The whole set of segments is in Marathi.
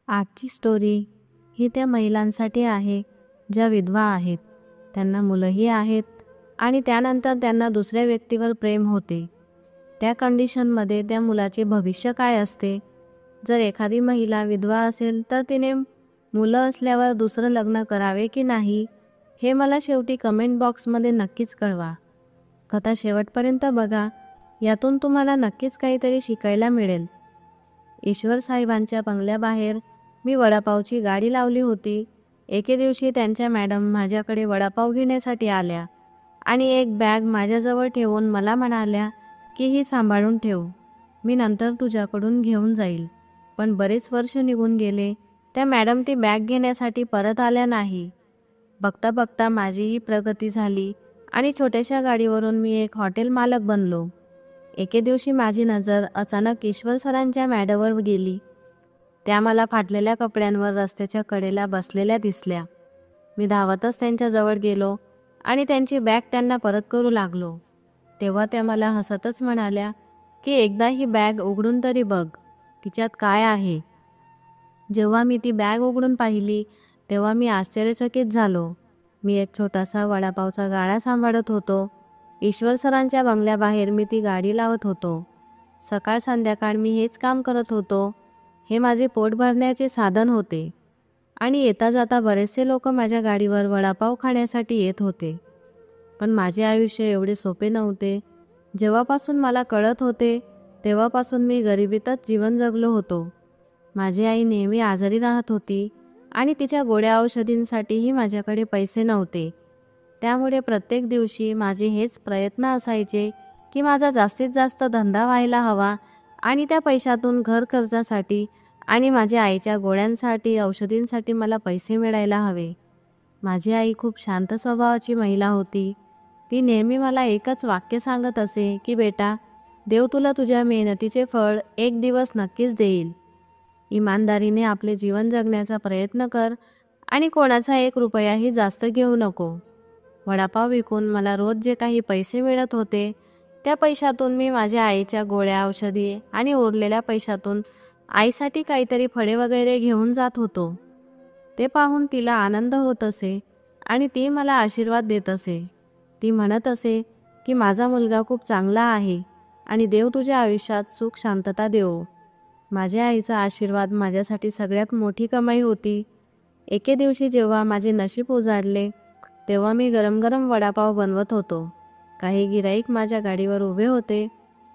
आजची स्टोरी ही त्या महिलांसाठी आहे ज्या विधवा आहेत, त्यांना मुलंही आहेत आणि त्यानंतर त्यांना दुसऱ्या व्यक्तीवर प्रेम होते. त्या कंडिशनमध्ये त्या मुलाचे भविष्य काय असते? जर एखादी महिला विधवा असेल तर तिने मुलं असल्यावर दुसरं लग्न करावे की नाही, हे मला शेवटी कमेंट बॉक्समध्ये नक्कीच कळवा. कथा शेवटपर्यंत बघा, यातून तुम्हाला नक्कीच काहीतरी शिकायला मिळेल. ईश्वर साहेबांच्या बंगल्याबाहेर मी वडापावची गाडी लावली होती. एके दिवशी त्यांच्या मॅडम माझ्याकडे वडापाव घेण्यासाठी आल्या आणि एक बॅग माझ्याजवळ ठेवून मला म्हणाल्या की ही सांभाळून ठेव, मी नंतर तुझ्याकडून घेऊन जाईल. पण बरेच वर्ष निघून गेले, त्या मॅडम ती बॅग घेण्यासाठी परत आल्या नाही. बघता बघता माझीही प्रगती झाली आणि छोट्याशा गाडीवरून मी एक हॉटेल मालक बनलो. एके दिवशी माझी नजर अचानक ईश्वर सरांच्या मॅडमवर गेली. त्या मला फाटलेल्या कपड्यांवर रस्त्याच्या कडेला बसलेल्या दिसल्या. मी धावतच त्यांच्याजवळ गेलो आणि त्यांची बॅग त्यांना परत करू लागलो. तेव्हा त्या मला हसतच म्हणाल्या की एकदा ही बॅग उघडून तरी बघ, तिच्यात काय आहे. जेव्हा मी ती बॅग उघडून पाहिली तेव्हा मी आश्चर्यचकित झालो. मी एक छोटासा वडापावचा गाळा सांभाळत होतो. ईश्वर सरांच्या बंगल्याबाहेर मी ती गाडी लावत होतो. सकाळ संध्याकाळ मी हेच काम करत होतो. हे माझे पोट भरण्याचे साधन होते आणि येता जाता बरेचसे लोक माझ्या गाडीवर वडापाव खाण्यासाठी येत होते. पण माझे आयुष्य एवढे सोपे नव्हते. जेव्हापासून मला कळत होते तेव्हापासून मी गरिबीतच जीवन जगलो होतो. माझी आई नेहमी आजारी राहत होती आणि तिच्या गोळ्या औषधींसाठीही माझ्याकडे पैसे नव्हते. त्यामुळे प्रत्येक दिवशी माझे हेच प्रयत्न असायचे की माझा जास्तीत जास्त धंदा व्हायला हवा आणि त्या पैशातून घर खर्चासाठी आणि माझ्या आईच्या गोळ्यांसाठी औषधींसाठी मला पैसे मिळायला हवे. माझी आई खूप शांत स्वभावाची महिला होती. ती नेहमी मला एकच वाक्य सांगत असे की बेटा, देव तुला तुझ्या मेहनतीचे फळ एक दिवस नक्कीच देईल. इमानदारीने आपले जीवन जगण्याचा प्रयत्न कर आणि कोणाचा 1 रुपयाही जास्त घेऊ नको. वडापाव विकून मला रोज जे काही पैसे मिळत होते त्या पैशातून मी माझ्या आईच्या गोळ्या औषधी आणि उरलेल्या पैशातून आईसाठी काहीतरी फळे वगैरे घेऊन जात होतो. ते पाहून तिला आनंद होत असे आणि ती मला आशीर्वाद देत असे. ती म्हणत असे की माझा मुलगा खूप चांगला आहे आणि देव तुझ्या आयुष्यात सुख शांतता देवो. माझ्या आईचा आशीर्वाद माझ्यासाठी सगळ्यात मोठी कमाई होती. एके दिवशी जेव्हा माझे नशीब उजाडले तेव्हा मी गरम गरम वडापाव बनवत होतो. काही गिराईक माझ्या गाडीवर उभे होते.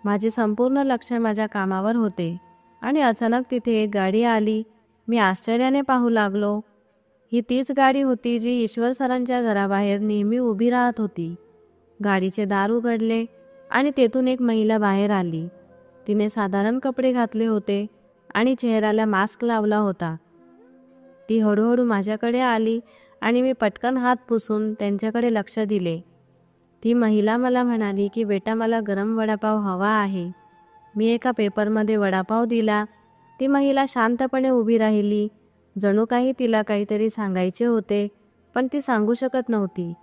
माझे संपूर्ण लक्ष माझ्या कामावर होते आणि अचानक तिथे एक गाडी आली. मी आश्चर्याने पाहू लागलो. ही तीच गाडी होती जी ईश्वर सरांच्या घराबाहेर नेहमी उभी राहत होती. गाडीचे दार उघडले आणि तेथून एक महिला बाहेर आली. तिने साधारण कपडे घातले होते आणि चेहऱ्याला मास्क लावला होता. ती हळूहळू माझ्याकडे आली आणि मी पटकन हात पुसून त्यांच्याकडे लक्ष दिले. ती महिला मला म्हणाली की बेटा, मला गरम वडापाव हवा आहे. मी एका पेपरमध्ये वडापाव दिला. ती महिला शांतपणे उभी राहिली. जणू काही तिला काहीतरी सांगायचे होते पण ती सांगू शकत नव्हती.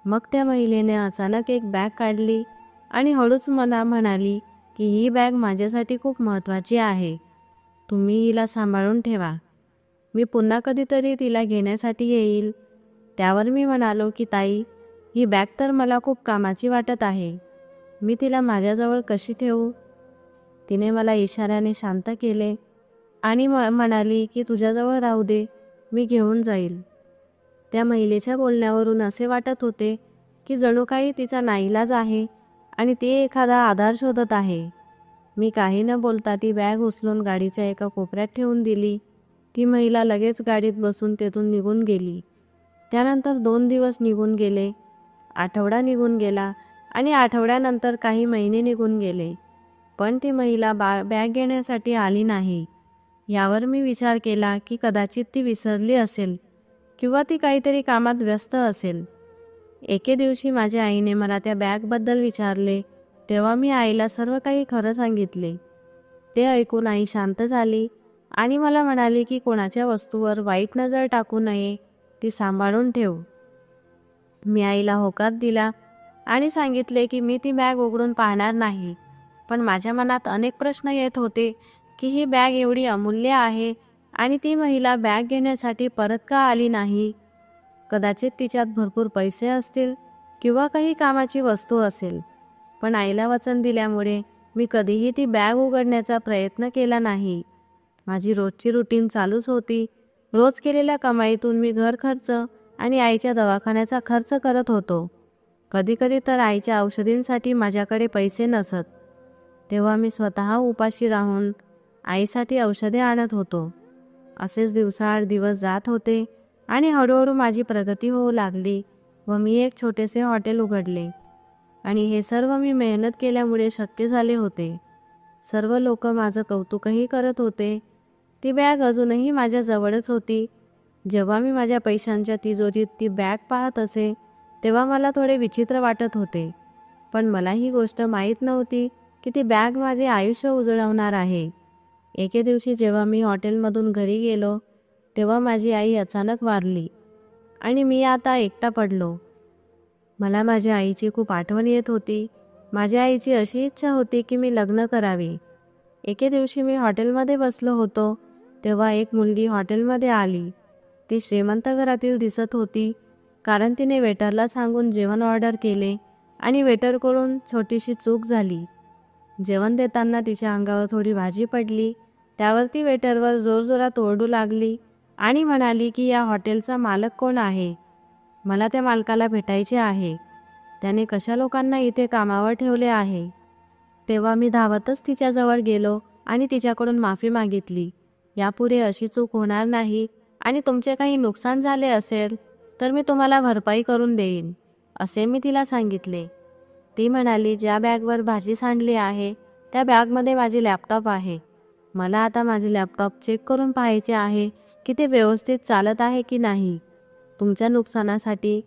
मग त्या महिलेने अचानक एक बॅग काढली आणि हळूच मला म्हणाली की ही बॅग माझ्यासाठी खूप महत्त्वाची आहे. तुम्ही हिला सांभाळून ठेवा. मी पुन्हा कधीतरी तिला घेण्यासाठी येईल. त्यावर मी म्हणालो की ताई, ही बॅग तर मला खूप कामाची वाटत आहे. मी तिला माझ्याजवळ कशी ठेवू? तिने मला इशाऱ्याने शांत केले आणि म्हणाली की तुझ्याजवळ राहू दे, मी घेऊन जाईल. त्या महिलेच्या बोलण्यावरून असे वाटत होते की जणू काही तिचा नाईलाज आहे आणि ती एखादा आधार शोधत आहे. मी काही न बोलता ती बॅग उचलून गाडीच्या एका कोपऱ्यात ठेवून दिली. ती महिला लगेच गाडीत बसून तेथून निघून गेली. त्यानंतर 2 दिवस निघून गेले, आठवडा निघून गेला आणि आठवड्यानंतर काही महिने निघून गेले. पण ती महिला बॅग घेण्यासाठी आली नाही. यावर मी विचार केला की कदाचित ती विसरली असेल किंवा ती काहीतरी कामात व्यस्त असेल. एके दिवशी माझ्या आईने मला त्या बॅगबद्दल विचारले. तेव्हा मी आईला सर्व काही खरं सांगितले. ते ऐकून आई शांत झाली आणि मला म्हणाली की कोणाच्या वस्तूवर वाईट नजर टाकू नये, ती सांभाळून ठेव. मी आईला होकार दिला आणि सांगितले की मी ती बॅग उघडून पाहणार नाही. पण माझ्या मनात अनेक प्रश्न येत होते की ही बॅग एवढी अमूल्य आहे आणि ती महिला बॅग घेण्यासाठी परत का आली नाही? कदाचित तिच्यात भरपूर पैसे असतील किंवा काही कामाची वस्तू असेल, पण आईला वचन दिल्यामुळे मी कधीही ती बॅग उघडण्याचा प्रयत्न केला नाही. माझी रोजची रुटीन चालूच होती. रोज केलेल्या कमाईतून मी घर खर्च आणि आईच्या दवाखान्याचा खर्च करत होतो. कधीकधी तर आईच्या औषधींसाठी माझ्याकडे पैसे नसत. तेव्हा मी स्वतः उपाशी राहून आईसाठी औषधे आणत होतो. असेच दिवसाआड दिवस जात होते आणि हळूहळू माझी प्रगती होऊ लागली व मी एक छोटेसे हॉटेल उघडले. आणि हे सर्व मी मेहनत केल्यामुळे शक्य झाले होते. सर्व लोक माझं कौतुकही करत होते. ती बॅग अजूनही माझ्या जवळच होती. जेव्हा मी माझ्या पैशांच्या तिजोरीत ती बॅग पाहत असे तेव्हा मला थोडे विचित्र वाटत होते. पण मला ही गोष्ट माहीत नव्हती की ती बॅग माझे आयुष्य उजळवणार आहे. एके दिवशी जेव्हा मी हॉटेलमधून घरी गेलो तेव्हा माझी आई अचानक वारली आणि मी आता एकटा पडलो. मला माझ्या आईची खूप आठवण येत होती. माझ्या आईची अशी इच्छा होती की मी लग्न करावे. एके दिवशी मी हॉटेलमध्ये बसलो होतो तेव्हा एक मुलगी हॉटेलमध्ये आली. ती श्रीमंत घरातील दिसत होती कारण तिने वेटरला सांगून जेवण ऑर्डर केले आणि वेटरकडून छोटीशी चूक झाली. जेवण देताना तिच्या अंगावर थोडी भाजी पडली. त्यावर ती वेटरवर जोरजोरात ओरडू लागली आणि म्हणाली की या हॉटेलचा मालक कोण आहे? मला त्या मालकाला भेटायचे आहे. त्याने कशा लोकांना इथे कामावर ठेवले आहे? तेव्हा मी धावतच तिच्याजवळ गेलो आणि तिच्याकडून माफी मागितली. यापुढे अशी चूक होणार नाही आणि तुमचे काही नुकसान झाले असेल तर मी तुम्हाला भरपाई करून देईन, असे मी तिला सांगितले. ती म्हणाली, ज्या बॅगवर भाजी सांडली आहे त्या बॅगमध्ये माझी लॅपटॉप आहे. मला आता माझे लॅपटॉप चेक करून पाहायचे आहे की ते व्यवस्थित चालत आहे की नाही. तुमच्या नुकसानासाठी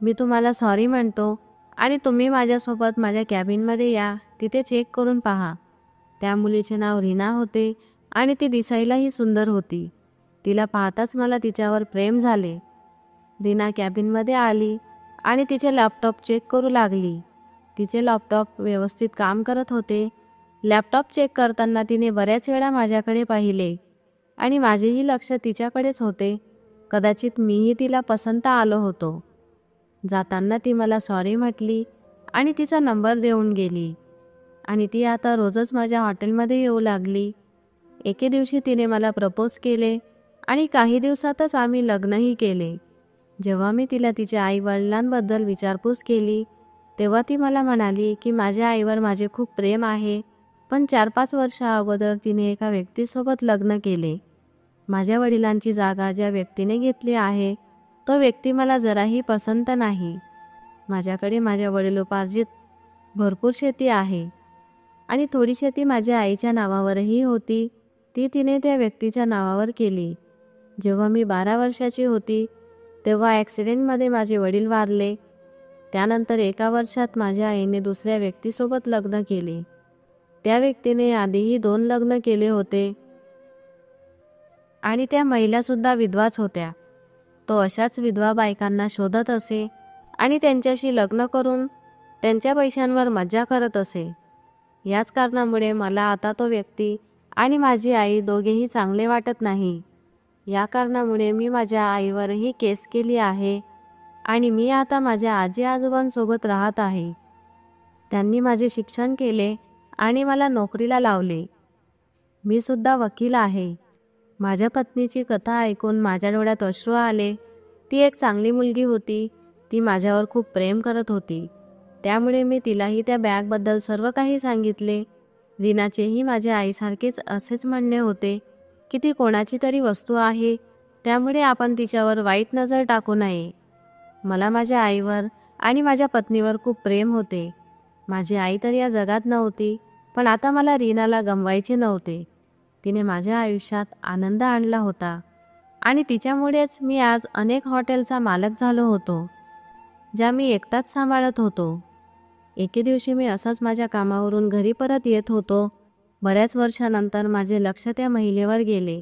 मी तुम्हाला सॉरी म्हणतो आणि तुम्ही माझ्यासोबत माझ्या कॅबिनमध्ये या, तिथे चेक करून पहा. त्या मुलीचे नाव रीना होते आणि ती दिसायलाही सुंदर होती. तिला पाहताच मला तिच्यावर प्रेम झाले. रीना कॅबिनमध्ये आली आणि तिचे लॅपटॉप चेक करू लागली. तिचे लॅपटॉप व्यवस्थित काम करत होते. लॅपटॉप चेक करताना तिने बऱ्याच वेळा माझ्याकडे पाहिले आणि माझेही लक्ष तिच्याकडेच होते. कदाचित मीही तिला पसंत आलो होतो. जाताना ती मला सॉरी म्हटली आणि तिचा नंबर देऊन गेली आणि ती आता रोजच माझ्या हॉटेलमध्ये येऊ लागली. एके दिवशी तिने मला प्रपोज केले आणि काही दिवसातच आम्ही लग्नही केले. जेव्हा मी तिला तिच्या आईवडिलांबद्दल विचारपूस केली तेव्हा ती मला म्हणाली की माझ्या आईवर माझे खूप प्रेम आहे, पण 4-5 वर्षा अगोदर तिने एका व्यक्तीसोबत लग्न केले. माझ्या वडिलांची जागा ज्या व्यक्तीने घेतली आहे तो व्यक्ती मला जराही पसंत नाही. माझ्याकडे माझ्या वडिलोपार्जित भरपूर शेती आहे आणि थोडी शेती माझ्या आईच्या नावावरही होती. ती तिने त्या व्यक्तीच्या नावावर केली. जेव्हा मी 12 वर्षाची होती तेव्हा ॲक्सिडेंटमध्ये माझे वडील वारले. त्यानंतर एका वर्षात माझ्या आईने दुसऱ्या व्यक्तीसोबत लग्न केले. त्या व्यक्तीने आधीही 2 लग्न केले होते आणि त्या महिलासुद्धा विधवाच होत्या. तो अशाच विधवा बायकांना शोधत असे आणि त्यांच्याशी लग्न करून त्यांच्या पैशांवर मज्जा करत असे. याच कारणामुळे मला आता तो व्यक्ती आणि माझी आई दोघेही चांगले वाटत नाही. या कारणामुळे मी माझ्या आईवरही केस केली आहे आणि मी आता माझ्या आजी आजोबांसोबत राहत आहे. त्यांनी माझे शिक्षण केले आणि मला नोकरीला लावले. मी सुद्धा वकील आहे. माझ्या पत्नीची कथा ऐकून माझ्या डोळ्यात अश्रू आले. ती एक चांगली मुलगी होती. ती माझ्यावर खूप प्रेम करत होती. त्यामुळे मी तिलाही त्या बॅगबद्दल सर्व काही सांगितले. रीनाचेही माझ्या आईसारखेच असेच म्हणणे होते की ती कोणाची तरी वस्तू आहे, त्यामुळे आपण तिच्यावर वाईट नजर टाकू नये. मला माझ्या आईवर आणि माझ्या पत्नीवर खूप प्रेम होते. माझी आई तर या जगात नव्हती, पण आता मला रीनाला गमवायचे नव्हते. तिने माझ्या आयुष्यात आनंद आणला होता आणि तिच्यामुळेच मी आज अनेक हॉटेलचा मालक झालो होतो, ज्या मी एकटाच सांभाळत होतो. एके दिवशी मी असाच माझ्या कामावरून घरी परत येत होतो. बऱ्याच वर्षानंतर माझे लक्ष त्या महिलेवर गेले.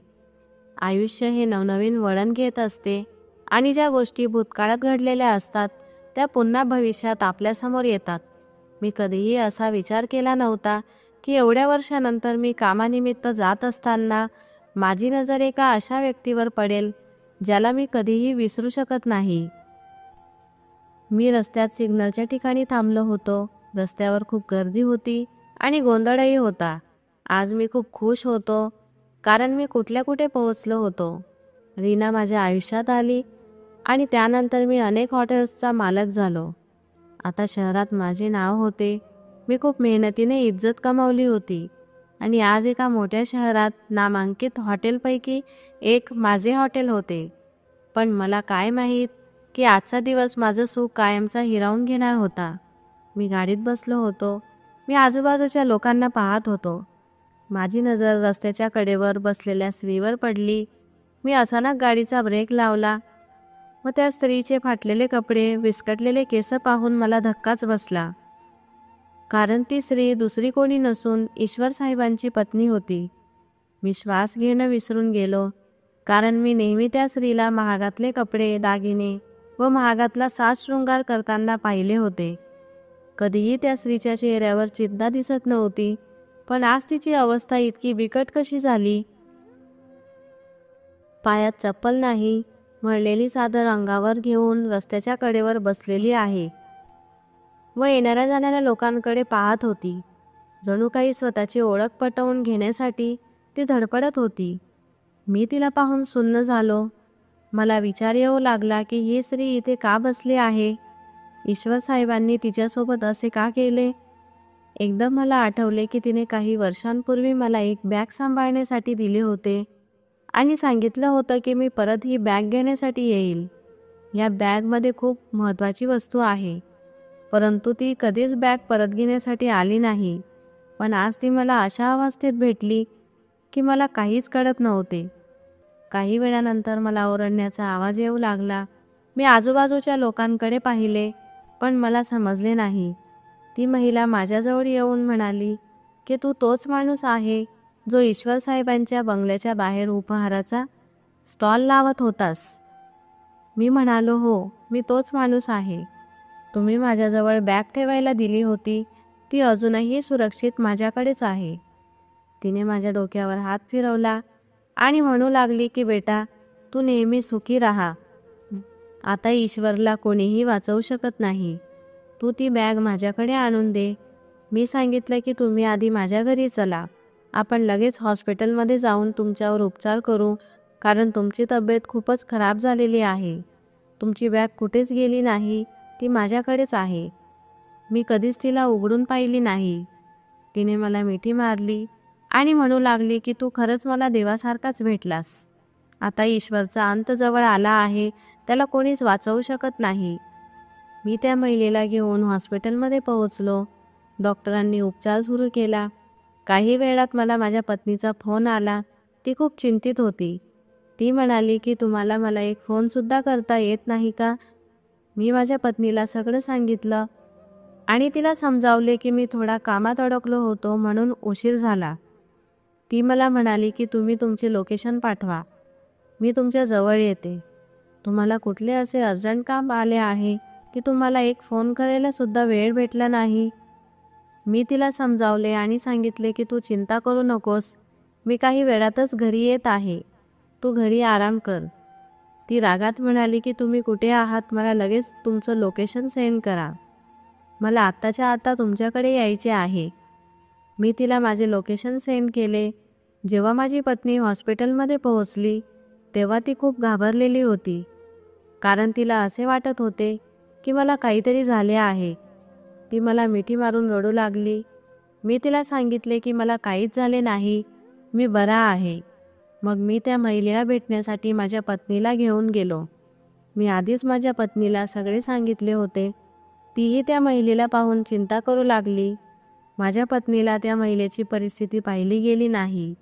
आयुष्य हे नवनवीन वळण घेत असते आणि ज्या गोष्टी भूतकाळात घडलेल्या असतात त्या पुन्हा भविष्यात आपल्यासमोर येतात. मी कधीही असा विचार केला नव्हता की एवढ्या वर्षानंतर मी कामानिमित्त जात असताना माझी नजर एका अशा व्यक्तीवर पडेल ज्याला मी कधीही विसरू शकत नाही. मी रस्त्यात सिग्नलच्या ठिकाणी थांबलो होतो. रस्त्यावर खूप गर्दी होती आणि गोंधळही होता. आज मी खूप खुश होतो कारण मी कुठल्या कुठे पोहोचलो होतो. रीना माझ्या आयुष्यात आली आणि त्यानंतर मी अनेक हॉटेल्सचा मालक झालो. आता शहरात माझे नाव होते. मी खूप मेहनतीने इज्जत कमावली होती आणि आज एका मोठ्या शहरात नामांकित हॉटेलपैकी एक माझे हॉटेल होते. पण मला काय माहीत की आजचा दिवस माझं सुख कायमचा हिरावून घेणार होता. मी गाडीत बसलो होतो. मी आजूबाजूच्या लोकांना पाहत होतो. माझी नजर रस्त्याच्या कडेवर बसलेल्या स्त्रीवर पडली. मी अचानक गाडीचा ब्रेक लावला व त्या स्त्रीचे फाटलेले कपडे, विस्कटलेले केस पाहून मला धक्काच बसला. कारण ती स्त्री दुसरी कोणी नसून ईश्वर साहेबांची पत्नी होती. मी श्वास घेणं विसरून गेलो कारण मी नेहमी त्या स्त्रीला महागातले कपडे, दागिने व महागातला साजशृंगार करताना पाहिले होते. कधीही त्या स्त्रीच्या चेहऱ्यावर चिंता दिसत नव्हती. पण आज तिची अवस्था इतकी बिकट कशी झाली? पायात चप्पल नाही, मळलेली चादर अंगावर घेऊन रस्त्याच्या कडेवर बसलेली आहे व येणाऱ्या जाणाऱ्या लोकांकडे पाहत होती. जणू काही स्वतःची ओळख पटवून घेण्यासाठी ती धडपडत होती. मी तिला पाहून सुन्न झालो. मला विचार येऊ लागला की ही स्त्री इथे का बसली आहे? ईश्वर साहेबांनी तिच्यासोबत असे का केले? एकदम मला आठवले की तिने काही वर्षांपूर्वी मला एक बॅग सांभाळण्यासाठी दिले होते आणि सांगितलं होतं की मी परत ही बॅग घेण्यासाठी येईल. या बॅगमध्ये खूप महत्त्वाची वस्तू आहे. परंतु ती कधीच बॅग परत घेण्यासाठी आली नाही. पण आज ती मला अशा अवस्थेत भेटली की मला काहीच कळत नव्हते. काही वेळानंतर मला ओरडण्याचा आवाज येऊ लागला. मी आजूबाजूच्या लोकांकडे पाहिले पण मला समजले नाही. ती महिला माझ्याजवळ येऊन म्हणाली की तू तोच माणूस आहे जो ईश्वर साहेबांच्या बंगल्याच्या बाहेर उपहाराचा स्टॉल लावत होतास. मी म्हणालो, हो, मी तोच माणूस आहे. तुम्ही माझ्याजवळ बॅग ठेवायला दिली होती, ती अजूनही सुरक्षित माझ्याकडेच आहे. तिने माझ्या डोक्यावर हात फिरवला आणि म्हणू लागली की बेटा, तू नेहमी सुखी राहा. आता ईश्वरला कोणीही वाचवू शकत नाही. तू ती बॅग माझ्याकडे आणून दे. मी सांगितलं की तुम्ही आधी माझ्या घरी चला. आपण लगेच हॉस्पिटलमध्ये जाऊन तुमच्यावर उपचार करू कारण तुमची तब्येत खूपच खराब झालेली आहे. तुमची बॅग कुठेच गेली नाही, ती माझ्याकडेच आहे. मी कधीच तिला उघडून पाहिली नाही. तिने मला मिठी मारली आणि म्हणू लागली की तू खरंच मला देवासारखाच भेटलास. आता ईश्वरचा अंत जवळ आला आहे, त्याला कोणीच वाचवू शकत नाही. मी त्या महिलेला घेऊन हॉस्पिटलमध्ये पोहोचलो. डॉक्टरांनी उपचार सुरू केला. काही वेळात मला माझ्या पत्नीचा फोन आला. ती खूप चिंतित होती. ती म्हणाली की तुम्हाला मला एक फोनसुद्धा करता येत नाही का? मी माझ्या पत्नीला सगळं सांगितलं आणि तिला समजावले की मी थोडा कामात अडकलो होतो म्हणून उशीर झाला. ती मला म्हणाली की तुम्ही तुमचे लोकेशन पाठवा, मी तुमच्या जवळ येते. तुम्हाला कुठले असे अर्जंट काम आले आहे की तुम्हाला एक फोन करायला सुद्धा वेळ भेटला नाही? मी तिला समजावले आणि सांगितले की तू चिंता करू नकोस, मी काही वेळातच घरी येत आहे, तू घरी आराम कर. ती रागात म्हणाली की तुम्ही कुठे आहात, मला लगेच तुमचं लोकेशन सेंड करा. मला आत्ताच्या आता तुमच्याकडे यायचे आहे. मी तिला माझे लोकेशन सेंड केले. जेव्हा माझी पत्नी हॉस्पिटलमध्ये पोहोचली तेव्हा ती खूप घाबरलेली होती कारण तिला असे वाटत होते की मला काहीतरी झाले आहे. ती मला मिठी मारून रडू लागली. मी तिला सांगितले की मला काहीच झाले नाही, मी बरा आहे. मग मी त्या महिलेला भेटण्यासाठी माझ्या पत्नीला घेऊन गेलो. मी आधीच माझ्या पत्नीला सगळे सांगितले होते. तीही त्या महिलेला पाहून चिंता करू लागली. माझ्या पत्नीला त्या महिलेची परिस्थिती पाहिली गेली नाही.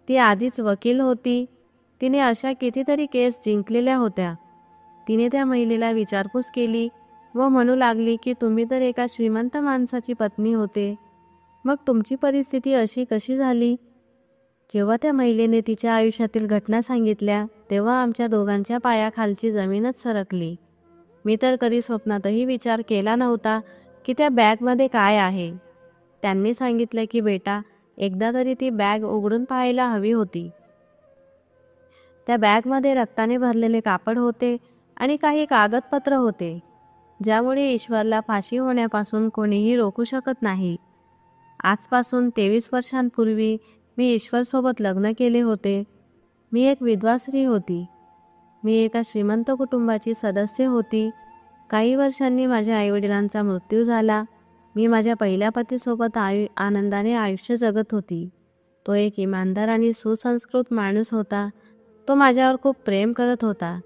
ती आधीच वकील होती. तिने अशा कितीतरी केस जिंकलेल्या होत्या. तिने त्या महिलेला विचारपूस केली व म्हणू लागली की तुम्ही तर एका श्रीमंत माणसाची पत्नी होते, मग तुमची परिस्थिती अशी कशी झाली? जेव्हा त्या महिलेने तिच्या आयुष्यातील घटना सांगितल्या तेव्हा आमच्या दोघांच्या पायाखालची जमीनच सरकली. मी तर कधी स्वप्नातही विचार केला नव्हता की त्या बॅगमध्ये काय आहे. त्यांनी सांगितलं की बेटा, एकदा तरी ती बॅग उघडून पाहायला हवी होती. त्या बॅगमध्ये रक्ताने भरलेले कापड होते आणि काही कागदपत्र होते, ज्यामुळे ईश्वरला फाशी होण्यापासून कोणीही रोखू शकत नाही. आजपासून 23 वर्षांपूर्वी मी ईश्वरसोबत लग्न केले होते. मी एक विधवा स्त्री होती. मी एका श्रीमंत कुटुंबाची सदस्य होती. काही वर्षांनी माझ्या आईवडिलांचा मृत्यू झाला. मी माझ्या पहिल्या पतीसोबत आनंदाने आयुष्य जगत होती. तो एक इमानदार आणि सुसंस्कृत माणूस होता. तो माझ्यावर खूप प्रेम करत होता.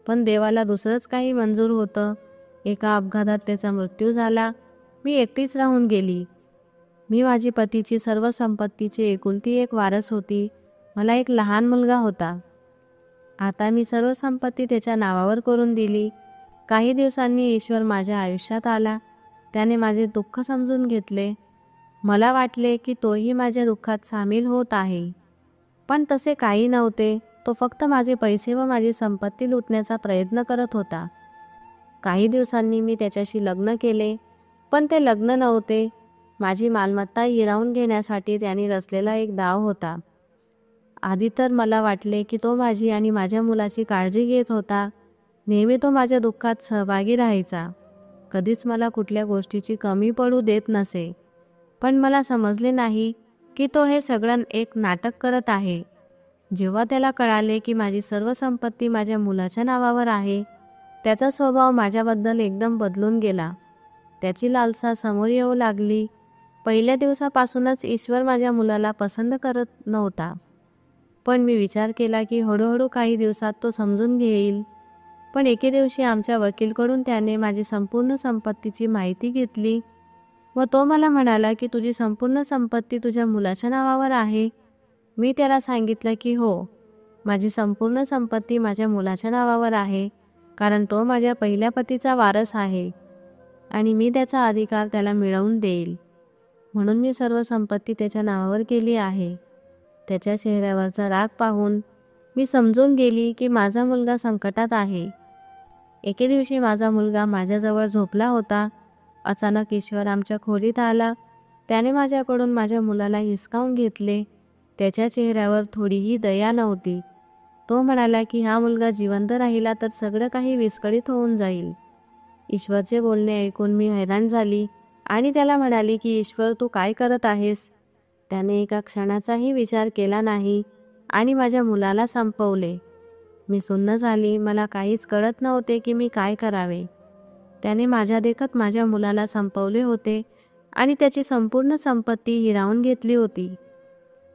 पण देवाला दुसरंच काही मंजूर होतं. एका अपघातात त्याचा मृत्यू झाला. मी एकटीच राहून गेली. मी माझी पतीची सर्व संपत्तीची एकुलती एक वारस होती. मला एक लहान मुलगा होता. आता मी सर्व संपत्ती त्याच्या नावावर करून दिली. काही दिवसांनी ईश्वर माझ्या आयुष्यात आला. त्याने माझे दुःख समजून घेतले. मला वाटले की तोही माझ्या दुःखात सामील होत आहे. पण तसे काही नव्हते. तो फक्त माझे पैसे व माझी संपत्ती लुटण्याचा प्रयत्न करत होता. काही दिवसांनी मी त्याच्याशी लग्न केले, पण ते लग्न नव्हते. माझी मालमत्ता हिरावून घेण्यासाठी त्याने रचलेला एक डाव होता. आधी तर मला वाटले की तो माझी आणि माझ्या मुलाची काळजी घेत होता. नेहमी तो माझ्या दुःखात सहभागी राहायचा. कधीच मला कुठल्या गोष्टीची कमी पडू देत नसे. पण मला समजले नाही की तो हे सगळं एक नाटक करत आहे. जेव्हा त्याला कळाले की माझी सर्व संपत्ती माझ्या मुलाच्या नावावर आहे, त्याचा स्वभाव माझ्याबद्दल एकदम बदलून गेला. त्याची लालसा समोर येऊ लागली. पहिल्या दिवसापासूनच ईश्वर माझ्या मुलाला पसंत करत नव्हता. पण मी विचार केला की हळूहळू काही दिवसात तो समजून घेईल. पण एके दिवशी आमच्या वकीलकडून त्याने माझी संपूर्ण संपत्तीची माहिती घेतली व तो मला म्हणाला की तुझी संपूर्ण संपत्ती तुझ्या मुलाच्या नावावर आहे. मी त्याला सांगितलं की हो, माझी संपूर्ण संपत्ती माझ्या मुलाच्या नावावर आहे, कारण तो माझ्या पहिल्या पतीचा वारस आहे आणि मी त्याचा अधिकार त्याला मिळवून देईल. म्हणून मी सर्व संपत्ती त्याच्या नावावर केली आहे. त्याच्या चेहऱ्यावरचा राग पाहून मी समजून गेली की माझा मुलगा संकटात आहे. एके दिवशी माझा मुलगा माझ्याजवळ झोपला होता. अचानक ईश्वर आमच्या खोलीत आला. त्याने माझ्याकडून माझ्या मुलाला हिसकावून घेतले. त्याच्या चेहऱ्यावर थोडीही दया नव्हती. तो म्हणाला की हा मुलगा जिवंत राहिला तर सगळं काही विस्कळीत होऊन जाईल. ईश्वरचे बोलणे ऐकून मी हैराण झाली आणि त्याला म्हणाली की ईश्वर, तू काय करत आहेस? त्याने एका क्षणाचाही विचार केला नाही आणि माझ्या मुलाला संपवले. मी सुन्न झाली. मला काहीच कळत नव्हते की मी काय करावे. त्याने माझ्या देखत माझ्या मुलाला संपवले होते आणि त्याची संपूर्ण संपत्ती हिरावून घेतली होती.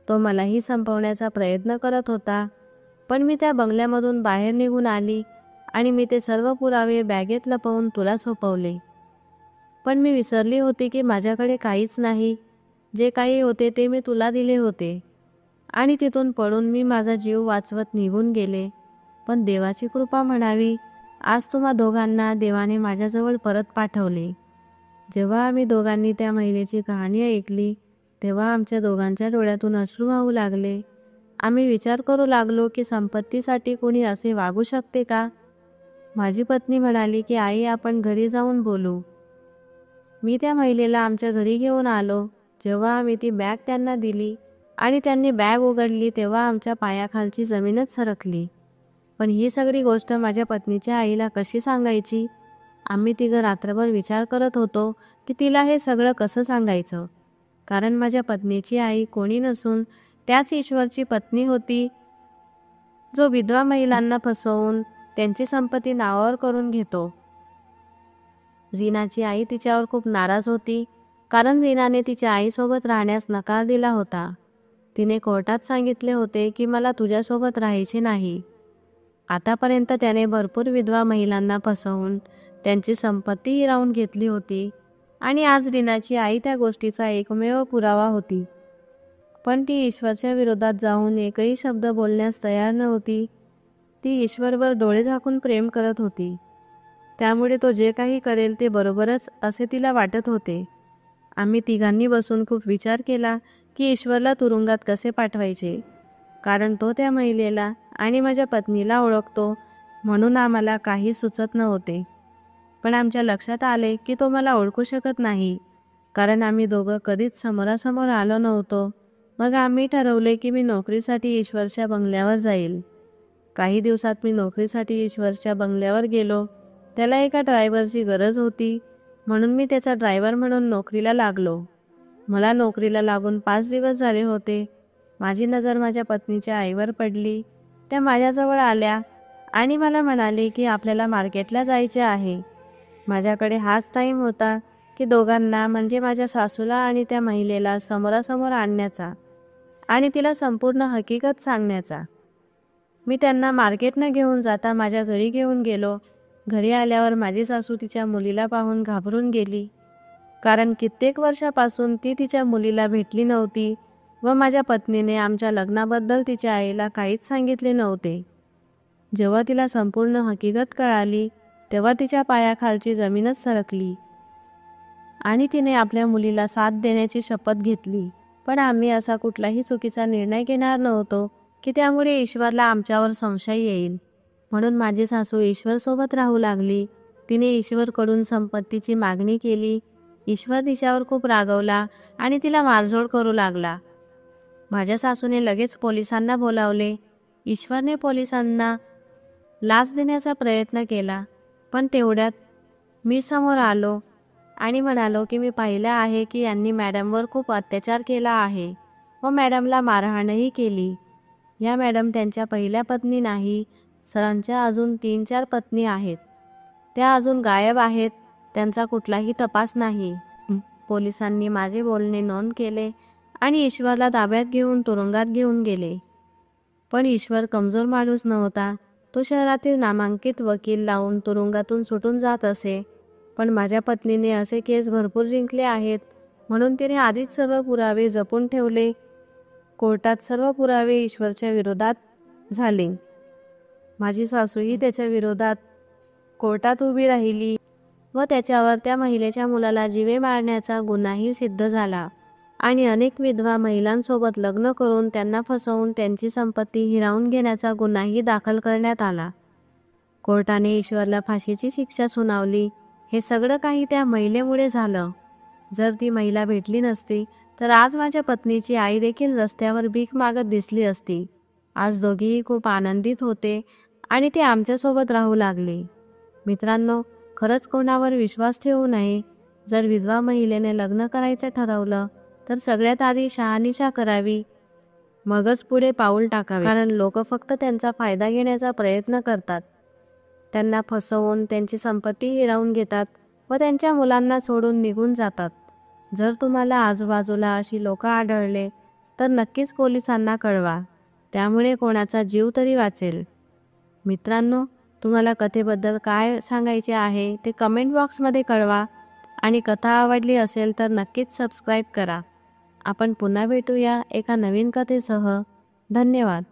तो मलाही संपवण्याचा प्रयत्न करत होता. पण मी त्या बंगल्यामधून बाहेर निघून आली आणि मी ते सर्व पुरावे बॅगेत लपवून तुला सोपवले. पण मी विसरली होती की माझ्याकडे काहीच नाही. जे काही होते ते मी तुला दिले होते आणि तिथून पळून मी माझा जीव वाचवत निघून गेले. पण देवाची कृपा म्हणावी, आज तुम्हा दोघांना देवाने माझ्याजवळ परत पाठवले. जेव्हा आम्ही दोघांनी त्या महिलेची कहाणी ऐकली तेव्हा आमच्या दोघांच्या डोळ्यातून अश्रू वाहू लागले. आम्ही विचार करू लागलो की संपत्तीसाठी कोणी असे वागू शकते का? माझी पत्नी म्हणाली की आई, आपण घरी जाऊन बोलू. मी त्या महिलेला आमच्या घरी घेऊन आलो. जेव्हा आम्ही ती बॅग त्यांना दिली आणि त्यांनी बॅग उघडली तेव्हा आमच्या पायाखालची जमीनच सरकली. पण ही सगळी गोष्ट माझ्या पत्नीच्या आईला कशी सांगायची? आम्ही तिघं रात्रभर विचार करत होतो की तिला हे सगळं कसं सांगायचं. कारण माझ्या पत्नीची आई कोणी नसून त्याच ईश्वरची पत्नी होती, जो विधवा महिलांना फसवून त्यांची संपत्ती नावावर करून घेतो. रीनाची आई तिच्यावर खूप नाराज होती, कारण रीनाने तिच्या आईसोबत राहण्यास नकार दिला होता. तिने कोर्टात सांगितले होते की मला तुझ्यासोबत राहायचे नाही. आतापर्यंत त्याने भरपूर विधवा महिलांना फसवून त्यांची संपत्ती हिरावून घेतली होती आणि आज रीनाची आई त्या गोष्टीचा एकमेव पुरावा होती. पण ती ईश्वरच्या विरोधात जाऊन एकही शब्द बोलण्यास तयार नव्हती. ती ईश्वरवर डोळे झाकून प्रेम करत होती. त्यामुळे तो जे काही करेल ते बरोबरच असे तिला वाटत होते. आम्ही तिघांनी बसून खूप विचार केला की ईश्वरला तुरुंगात कसे पाठवायचे, कारण तो त्या महिलेला आणि माझ्या पत्नीला ओळखतो, म्हणून आम्हाला काही सुचत नव्हते. पण आमच्या लक्षात आले की तो मला ओळखू शकत नाही, कारण आम्ही दोघं कधीच समोरासमोर आलो नव्हतो. मग आम्ही ठरवले की मी नोकरीसाठी ईश्वरच्या बंगल्यावर जाईल. काही दिवसात मी नोकरीसाठी ईश्वरच्या बंगल्यावर गेलो. त्याला एका ड्रायव्हरची गरज होती, म्हणून मी त्याचा ड्रायव्हर म्हणून नोकरीला लागलो. मला नोकरीला लागून 5 दिवस झाले होते. माझी नजर माझ्या पत्नीच्या आईवर पडली. त्या माझ्याजवळ आल्या आणि मला म्हणाले की आपल्याला मार्केटला जायचे आहे. माझ्याकडे हाच टाईम होता की दोघांना म्हणजे माझ्या सासूला आणि त्या महिलेला समोरासमोर आणण्याचा आणि तिला संपूर्ण हकीकत सांगण्याचा. मी त्यांना मार्केटनं घेऊन जाता माझ्या घरी घेऊन गेलो. घरी आल्यावर माझी सासू तिच्या मुलीला पाहून घाबरून गेली, कारण कित्येक वर्षापासून ती तिच्या मुलीला भेटली नव्हती व माझ्या पत्नीने आमच्या लग्नाबद्दल तिच्या आईला काहीच सांगितले नव्हते. जेव्हा तिला संपूर्ण हकीकत कळाली तेव्हा तिच्या पायाखालची जमीनच सरकली आणि तिने आपल्या मुलीला साथ देण्याची शपथ घेतली. पण आम्ही असा कुठलाही चुकीचा निर्णय घेणार नव्हतो की त्यामुळे ईश्वरला आमच्यावर संशय येईल. म्हणून माझी सासू ईश्वरसोबत राहू लागली. तिने ईश्वरकडून संपत्तीची मागणी केली. ईश्वर तिच्यावर खूप रागवला आणि तिला मारझोड करू लागला. माझ्या सासूने लगेच पोलिसांना बोलावले. ईश्वरने पोलिसांना लाच देण्याचा प्रयत्न केला, पण तेवढ्यात मी समोर आलो आणि म्हणालो की मी पाहिलं आहे की यांनी मॅडमवर खूप अत्याचार केला आहे व मॅडमला मारहाणही केली. या मॅडम त्यांच्या पहिल्या पत्नी नाही, सरांच्या अजून 3-4 पत्नी आहेत. त्या अजून गायब आहेत. त्यांचा कुठलाही तपास नाही. पोलिसांनी माझे बोलणे नोंद केले आणि ईश्वरला ताब्यात घेऊन तुरुंगात घेऊन गेले. पण ईश्वर कमजोर माणूस नव्हता. तो शहरातील नामांकित वकील लावून तुरुंगातून सुटून जात असे. पण माझ्या पत्नीने असे केस भरपूर जिंकले आहेत, म्हणून तिने आधीच सर्व पुरावे जपून ठेवले. कोर्टात सर्व पुरावे ईश्वरच्या विरोधात झाले. माझी सासूही त्याच्या विरोधात कोर्टात उभी राहिली व त्याच्यावर त्या महिलेच्या मुलाला जीवे मारण्याचा गुन्हाही सिद्ध झाला आणि अनेक विधवा महिलांसोबत लग्न करून त्यांना फसवून त्यांची संपत्ती हिरावून घेण्याचा गुन्हाही दाखल करण्यात आला. कोर्टाने ईश्वरला फाशीची शिक्षा सुनावली. हे सगळं काही त्या महिलेमुळे झालं. जर ती महिला भेटली नसती तर आज माझ्या पत्नीची आई देखील रस्त्यावर भीक मागत दिसली असती. आज दोघेही खूप आनंदित होते आणि ते आमच्यासोबत राहू लागले. मित्रांनो, खरंच कोणावर विश्वास ठेवू नये. जर विधवा महिलेने लग्न करायचं ठरवलं तर सगळ्यात आधी शहानिशा करावी, मगच पुढे पाऊल टाकावे. कारण लोक फक्त त्यांचा फायदा घेण्याचा प्रयत्न करतात. त्यांना फसवून त्यांची संपत्ती हिरावून घेतात व त्यांच्या मुलांना सोडून निघून जातात. जर तुम्हाला आजूबाजूला अशी लोक आढळले तर नक्कीच पोलिसांना कळवा. त्यामुळे कोणाचा जीव तरी वाचेल. मित्रांनो, तुम्हाला कथेबद्दल काय सांगायचे आहे ते कमेंट बॉक्समध्ये कळवा आणि कथा आवडली असेल तर नक्कीच सबस्क्राईब करा. आपण पुन्हा भेटूया एका नवीन कथेसह. धन्यवाद.